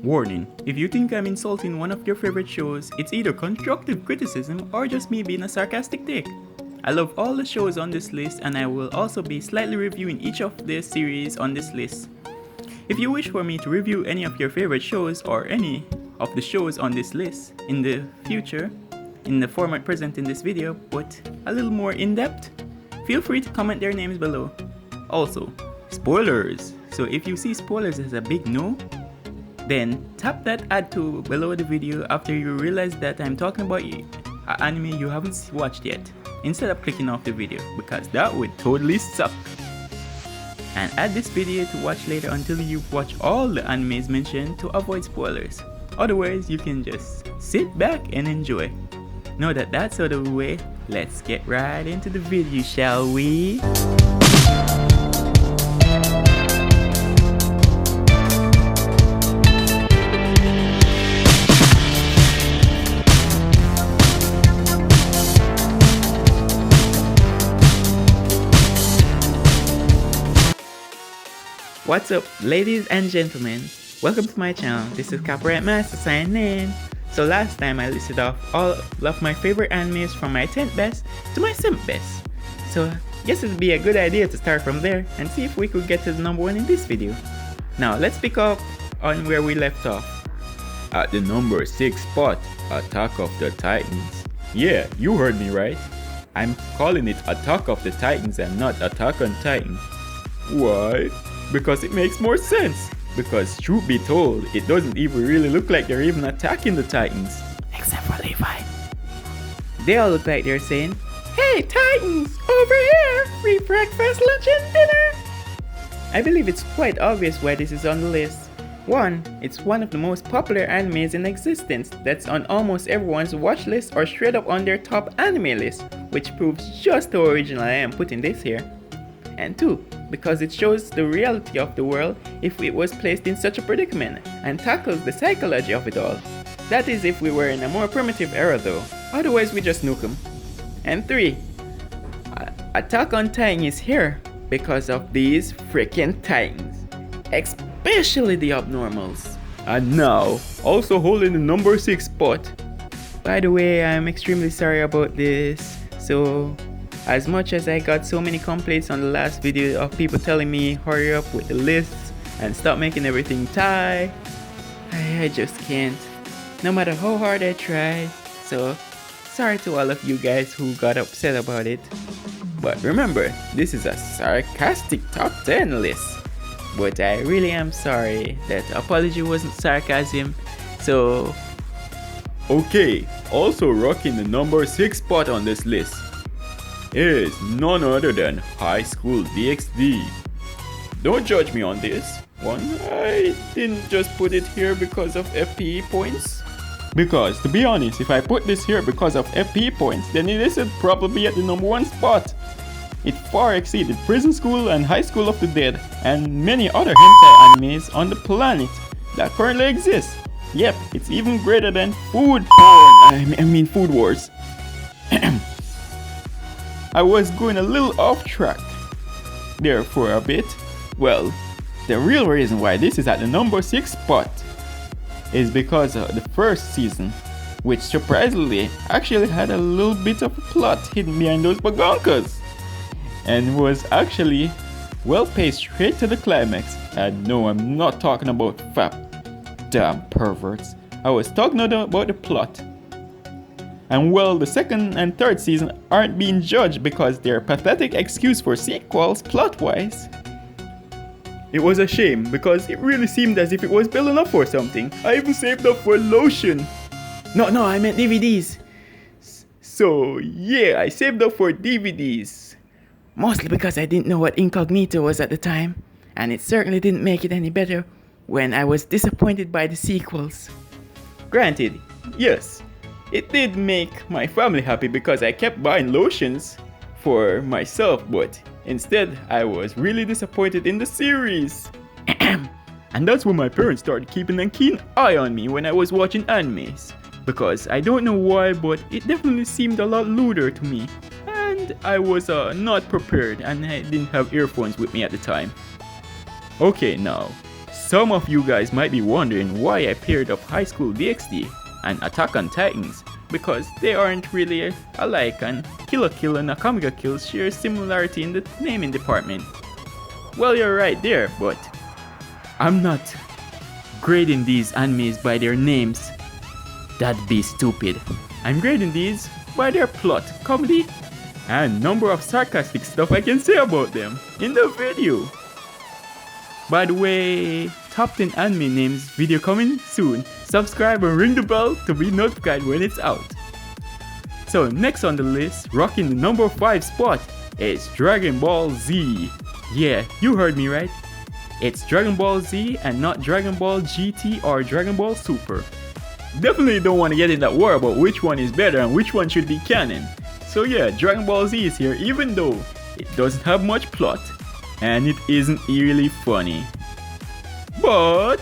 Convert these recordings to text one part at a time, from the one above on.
Warning, if you think I'm insulting one of your favorite shows, it's either constructive criticism or just me being a sarcastic dick. I love all the shows on this list and I will also be slightly reviewing each of the series on this list. If you wish for me to review any of your favorite shows or any of the shows on this list in the future, in the format present in this video, but a little more in-depth, feel free to comment their names below. Also, spoilers! So if you see spoilers as a big no, then tap that add to below the video after you realize that I'm talking about an anime you haven't watched yet, instead of clicking off the video, because that would totally suck. And add this video to watch later until you've watched all the animes mentioned to avoid spoilers. Otherwise, you can just sit back and enjoy. Now that that's out of the way, let's get right into the video, shall we? What's up, ladies and gentlemen? Welcome to my channel. This is Copyright Master signing in. So last time I listed off all of my favorite animes from my 10th best to my 7th best. So I guess it'd be a good idea to start from there and see if we could get to the number 1 in this video. Now let's pick up on where we left off. At the number 6 spot, Attack of the Titans. Yeah, you heard me right. I'm calling it Attack of the Titans and not Attack on Titan. Why? Because it makes more sense. Because truth be told, it doesn't even really look like they're even attacking the Titans. Except for Levi. They all look like they're saying, "Hey Titans, over here! Free breakfast, lunch and dinner!" I believe it's quite obvious why this is on the list. 1. It's one of the most popular animes in existence that's on almost everyone's watch list or straight up on their top anime list, which proves just how original I am putting this here. And 2. Because it shows the reality of the world if it was placed in such a predicament and tackles the psychology of it all. That is if we were in a more primitive era though, otherwise we just nuke them. And 3. Attack on Titan is here because of these freaking Titans, especially the abnormals. And now, also holding the number 6 spot. By the way, I'm extremely sorry about this. So as much as I got so many complaints on the last video of people telling me hurry up with the lists and stop making everything tie, I just can't, no matter how hard I try. So sorry to all of you guys who got upset about it. But remember, this is a sarcastic top 10 list. But I really am sorry that apology wasn't sarcasm. So okay, also rocking the number 6 spot on this list is none other than School Dxd. Don't judge me on this one, I didn't just put it here because of FPE points. Because to be honest, if I put this here because of FPE points, then it should probably be at the number 1 spot. It far exceeded Prison School and High School of the Dead and many other hentai animes on the planet that currently exist. Yep, it's even greater than food porn, I mean Food Wars. I was going a little off track there for a bit. Well, the real reason why this is at the number 6 spot is because of the first season, which surprisingly actually had a little bit of a plot hidden behind those bagonkas and was actually well paced straight to the climax. And no, I'm not talking about fap, damn perverts. I was talking about the plot. And well, the second and third season aren't being judged because they're a pathetic excuse for sequels plot-wise. It was a shame because it really seemed as if it was building up for something. I even saved up for lotion. No, I meant DVDs. So yeah, I saved up for DVDs. Mostly because I didn't know what Incognito was at the time. And it certainly didn't make it any better when I was disappointed by the sequels. Granted, yes, it did make my family happy because I kept buying lotions for myself, but instead I was really disappointed in the series. And that's when my parents started keeping a keen eye on me when I was watching animes. Because I don't know why, but it definitely seemed a lot lewder to me. And I was not prepared and I didn't have earphones with me at the time. Okay, now, Some of you guys might be wondering why I paired up High School Dxd and Attack on Titans, because they aren't really alike and Kill la Kill and Nakami ga Kill share similarity in the naming department. Well, you're right there, but I'm not grading these animes by their names. That'd be stupid. I'm grading these by their plot, comedy, and number of sarcastic stuff I can say about them in the video. By the way, top 10 anime names video coming soon. Subscribe and ring the bell to be notified when it's out. So next on the list, rocking the number 5 spot, is Dragon Ball Z. Yeah, you heard me right. It's Dragon Ball Z and not Dragon Ball GT or Dragon Ball Super. Definitely don't want to get in that war about which one is better and which one should be canon. So yeah, Dragon Ball Z is here even though it doesn't have much plot and it isn't really funny. But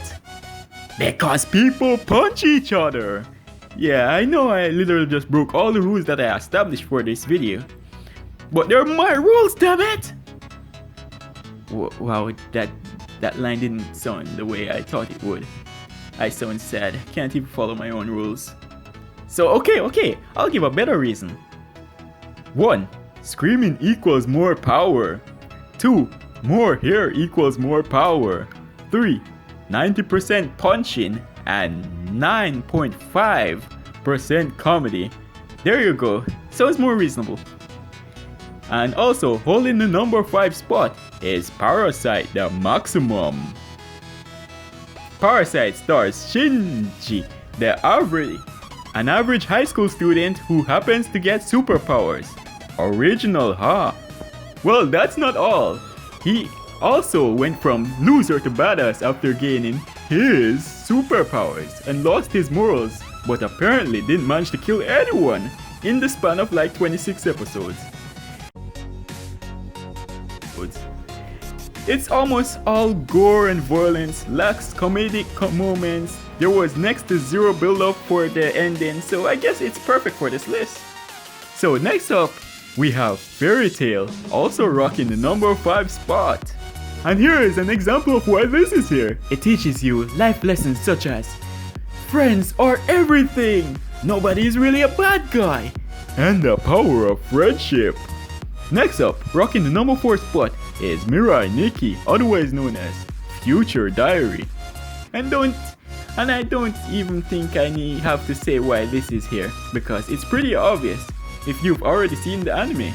because people punch each other. Yeah, I know I literally just broke all the rules that I established for this video. But they're my rules, damn it! Wow, that line didn't sound the way I thought it would. I sound sad, can't even follow my own rules. So okay, I'll give a better reason. 1. Screaming equals more power. 2. More hair equals more power. 3. 90% punching and 9.5% comedy. There you go, sounds more reasonable. And also, holding the number 5 spot is Parasite the Maximum. Parasite stars Shinji, an average high school student who happens to get superpowers. Original, huh? Well, that's not all. He also went from loser to badass after gaining his superpowers and lost his morals, but apparently didn't manage to kill anyone in the span of like 26 episodes. It's almost all gore and violence, lacks comedic moments. There was next to zero build up for the ending, so I guess it's perfect for this list. So next up, we have Fairy Tail, also rocking the number 5 spot. And here is an example of why this is here. It teaches you life lessons such as friends are everything, nobody is really a bad guy, and the power of friendship. Next up, rocking the number 4 spot is Mirai Nikki, otherwise known as Future Diary. And I don't even think I have to say why this is here, because it's pretty obvious if you've already seen the anime.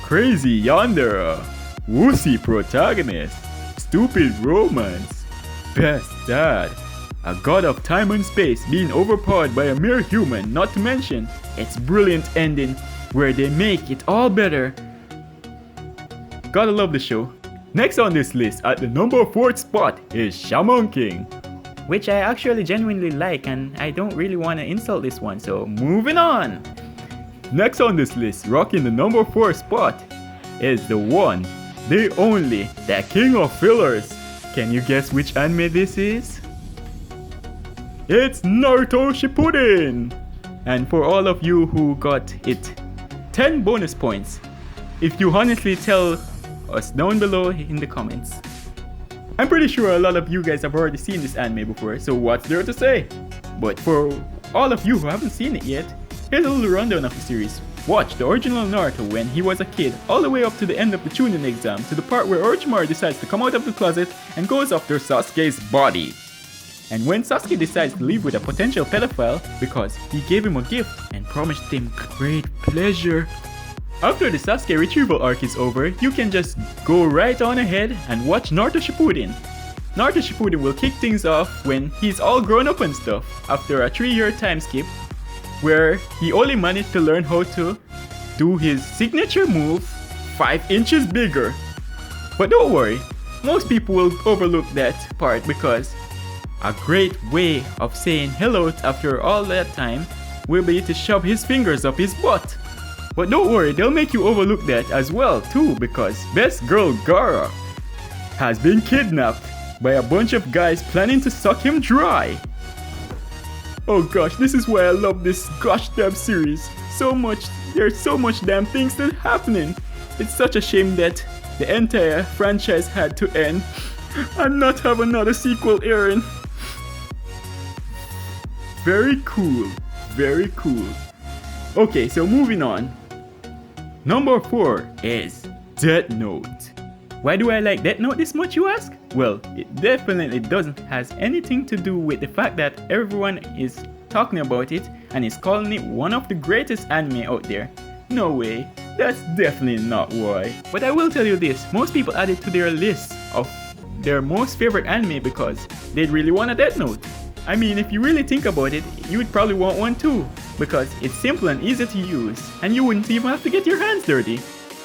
Crazy Yandere, wussy protagonist, stupid romance, best dad, a god of time and space being overpowered by a mere human, not to mention its brilliant ending where they make it all better. Gotta love the show. Next on this list at the number 4th spot is Shaman King, which I actually genuinely like and I don't really want to insult this one, so moving on. Next on this list, rocking the number 4 spot, is the one, the only, the king of fillers. Can you guess which anime this is? It's Naruto Shippuden! And for all of you who got it, 10 bonus points if you honestly tell us down below in the comments. I'm pretty sure a lot of you guys have already seen this anime before, so what's there to say? But for all of you who haven't seen it yet, here's a little rundown of the series. Watch the original Naruto when he was a kid, all the way up to the end of the Chunin exam, to the part where Orochimaru decides to come out of the closet and goes after Sasuke's body. And when Sasuke decides to leave with a potential pedophile because he gave him a gift and promised him great pleasure. After the Sasuke retrieval arc is over, you can just go right on ahead and watch Naruto Shippuden. Naruto Shippuden will kick things off when he's all grown up and stuff, after a 3-year time skip, where he only managed to learn how to do his signature move 5 inches bigger. But don't worry, most people will overlook that part because a great way of saying hello after all that time will be to shove his fingers up his butt. But don't worry, they'll make you overlook that as well too, because best girl Gaara has been kidnapped by a bunch of guys planning to suck him dry. Oh gosh, this is why I love this gosh damn series so much. There's so much damn things that are happening. It's such a shame that the entire franchise had to end. and not have another sequel airing. Very cool. Very cool. Okay, so moving on. Number 4 is Death Note. Why do I like Death Note this much, you ask? Well, it definitely doesn't has anything to do with the fact that everyone is talking about it and is calling it one of the greatest anime out there. No way, that's definitely not why. But I will tell you this, most people add it to their list of their most favorite anime because they really want a Death Note. I mean, if you really think about it, you would probably want one too, because it's simple and easy to use, and you wouldn't even have to get your hands dirty.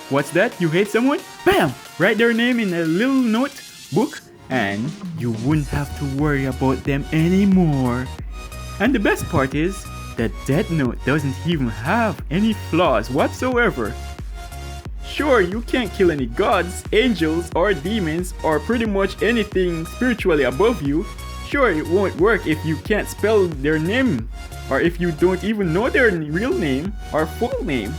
What's that? You hate someone? Bam! Write their name in a little notebook, and you wouldn't have to worry about them anymore. And the best part is, that Death Note doesn't even have any flaws whatsoever. Sure, you can't kill any gods, angels, or demons, or pretty much anything spiritually above you. Sure, it won't work if you can't spell their name, or if you don't even know their real name or full name.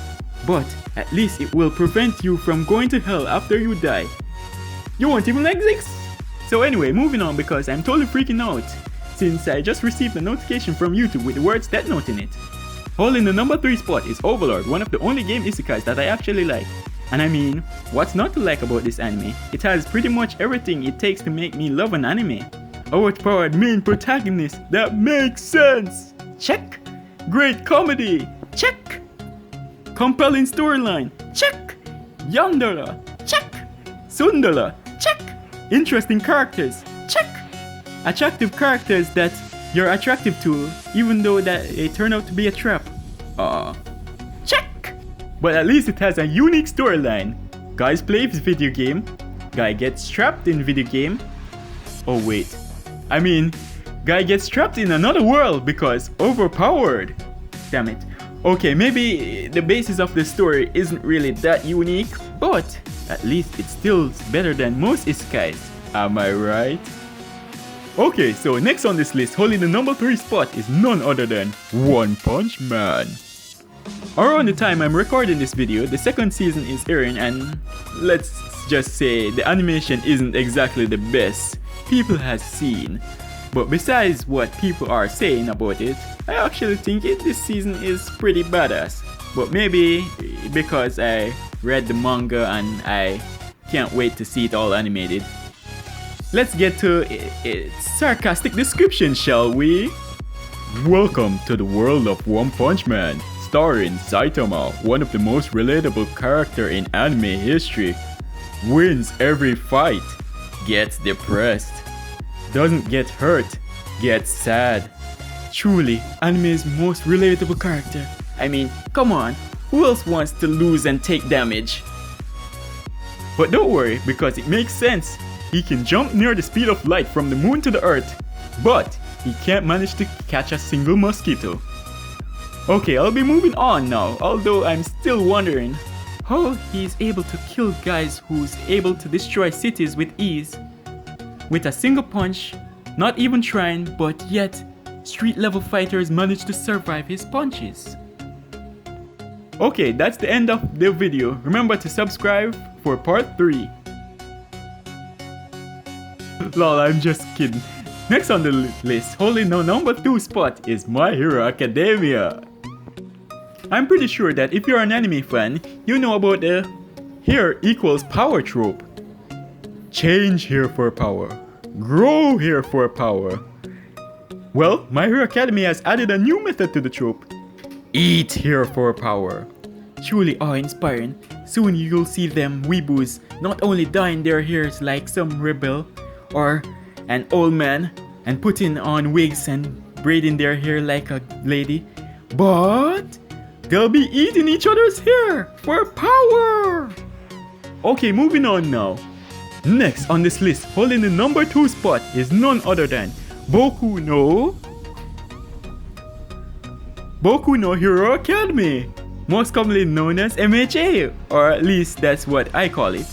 But at least it will prevent you from going to hell after you die. You won't even exist. So anyway, moving on because I'm totally freaking out since I just received a notification from YouTube with the words Death Note in it. Holding the number 3 spot is Overlord, one of the only game isekais that I actually like. And I mean, what's not to like about this anime? It has pretty much everything it takes to make me love an anime. Overpowered main protagonist, that makes sense! Check! Great comedy! Check! Compelling storyline! Check! Yandere! Check! Sundara! Check! Interesting characters! Check! Attractive characters that you're attractive to, even though that they turn out to be a trap. Check! But at least it has a unique storyline. Guys play video game, guy gets trapped in video game. Oh wait, I mean, guy gets trapped in another world because overpowered. Damn it. Okay, maybe the basis of the story isn't really that unique, but at least it's still better than most isekais. Am I right? Okay, so next on this list, holding the number 3 spot is none other than One Punch Man. Around the time I'm recording this video, the second season is airing and let's just say the animation isn't exactly the best people have seen. But besides what people are saying about it, I actually think this season is pretty badass. But maybe because I read the manga and I can't wait to see it all animated. Let's get to its sarcastic description, shall we? Welcome to the world of One Punch Man, starring Saitama, one of the most relatable characters in anime history. Wins every fight, gets depressed, doesn't get hurt, gets sad. Truly, anime's most relatable character. I mean, come on, who else wants to lose and take damage? But don't worry, because it makes sense. He can jump near the speed of light from the moon to the earth, but he can't manage to catch a single mosquito. Okay, I'll be moving on now, although I'm still wondering how he's able to kill guys who's able to destroy cities with ease. With a single punch, not even trying, but yet street level fighters manage to survive his punches. Okay, that's the end of the video. Remember to subscribe for part 3. Lol, I'm just kidding. Next on the list, holding the number 2 spot is My Hero Academia. I'm pretty sure that if you're an anime fan, you know about the here equals power trope. Change here for power. Grow here for power. Well, My Hero Academia has added a new method to the trope. Eat here for power. Truly awe-inspiring. Soon you'll see them weeboos not only dyeing their hairs like some rebel or an old man and putting on wigs and braiding their hair like a lady, but they'll be eating each other's hair for power. Okay, moving on now. Next on this list, holding the number 2 spot is none other than Boku no Hero Academy, most commonly known as MHA, or at least that's what I call it.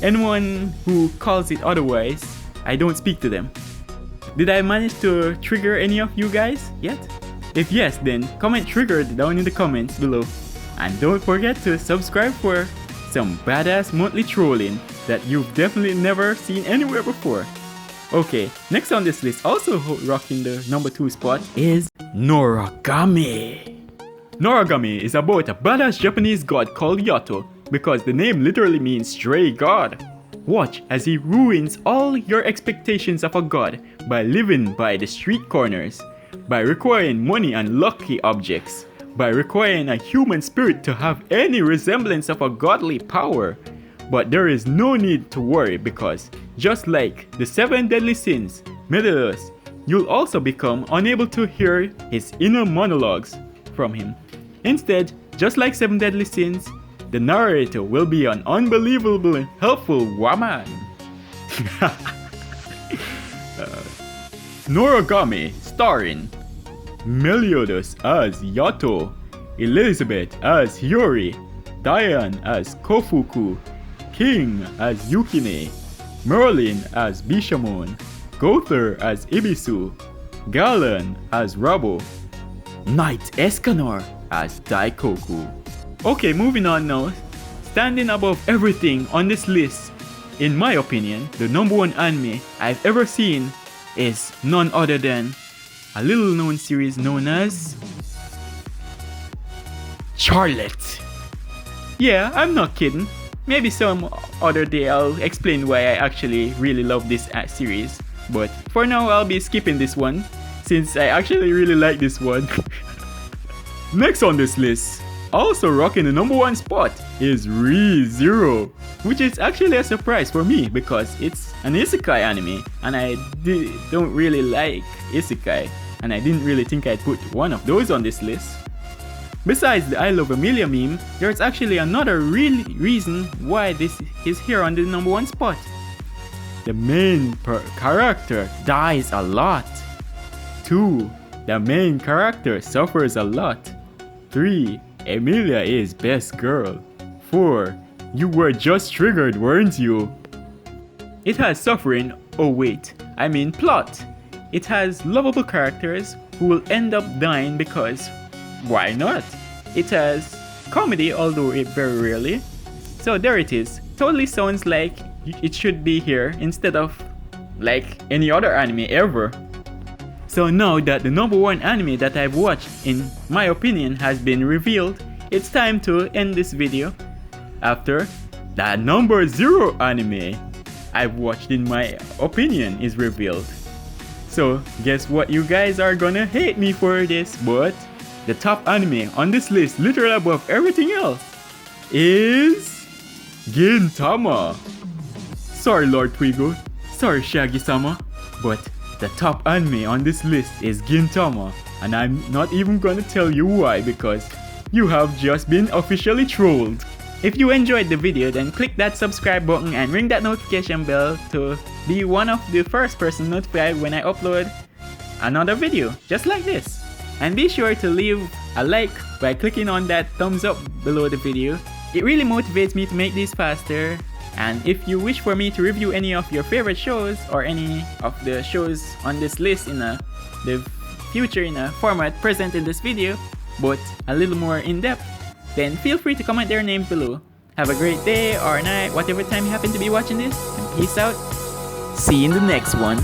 Anyone who calls it otherwise, I don't speak to them. Did I manage to trigger any of you guys yet? If yes, then comment triggered down in the comments below. And don't forget to subscribe for some badass monthly trolling that you've definitely never seen anywhere before. Okay, next on this list, also rocking the number 2 spot, is Norakami. Norakami is about a badass Japanese god called Yato, because the name literally means stray god. Watch as he ruins all your expectations of a god by living by the street corners, by requiring money and lucky objects, by requiring a human spirit to have any resemblance of a godly power. But there is no need to worry, because just like the 7 deadly sins, Medalus, you'll also become unable to hear his inner monologues from him. Instead, just like 7 deadly sins, the narrator will be an unbelievably helpful woman. Norakami, starring Meliodas as Yato, Elizabeth as Hiyori, Diane as Kofuku, King as Yukine, Merlin as Bishamon, Gother as Ibisu, Galan as Rabo, Knight Escanor as Daikoku. Okay, moving on now. Standing above everything on this list, in my opinion, the number 1 anime I've ever seen is none other than a little known series known as Charlotte. Yeah, I'm not kidding. Maybe some other day I'll explain why I actually really love this series. But for now, I'll be skipping this one, since I actually really like this one. Next on this list, also rocking the number 1 spot, is Re:Zero, which is actually a surprise for me because it's an isekai anime, and I don't really like isekai, and I didn't really think I'd put one of those on this list. Besides the I Love Amelia meme, there's actually another real reason why this is here on the number 1 spot. The main character dies a lot. 2. The main character suffers a lot. 3. Emilia is best girl. 4. You were just triggered, weren't you? It has suffering, oh wait, I mean plot. It has lovable characters who will end up dying because why not? It has comedy, although it very rarely. So there it is. Totally sounds like it should be here instead of like any other anime ever. So now that the number 1 anime that I've watched, in my opinion, has been revealed, it's time to end this video after the number 0 anime I've watched in my opinion is revealed. So guess what, you guys are gonna hate me for this, but the top anime on this list, literally above everything else, is Gintama. Sorry Lord Twigo, sorry Shaggy-sama, but the top anime on this list is Gintama, and I'm not even gonna tell you why, because you have just been officially trolled. If you enjoyed the video, then click that subscribe button and ring that notification bell to be one of the first person notified when I upload another video just like this. And be sure to leave a like by clicking on that thumbs up below the video. It really motivates me to make these faster. And if you wish for me to review any of your favorite shows or any of the shows on this list in the future in a format present in this video, but a little more in depth, then feel free to comment their names below. Have a great day or night, whatever time you happen to be watching this, and peace out. See you in the next one.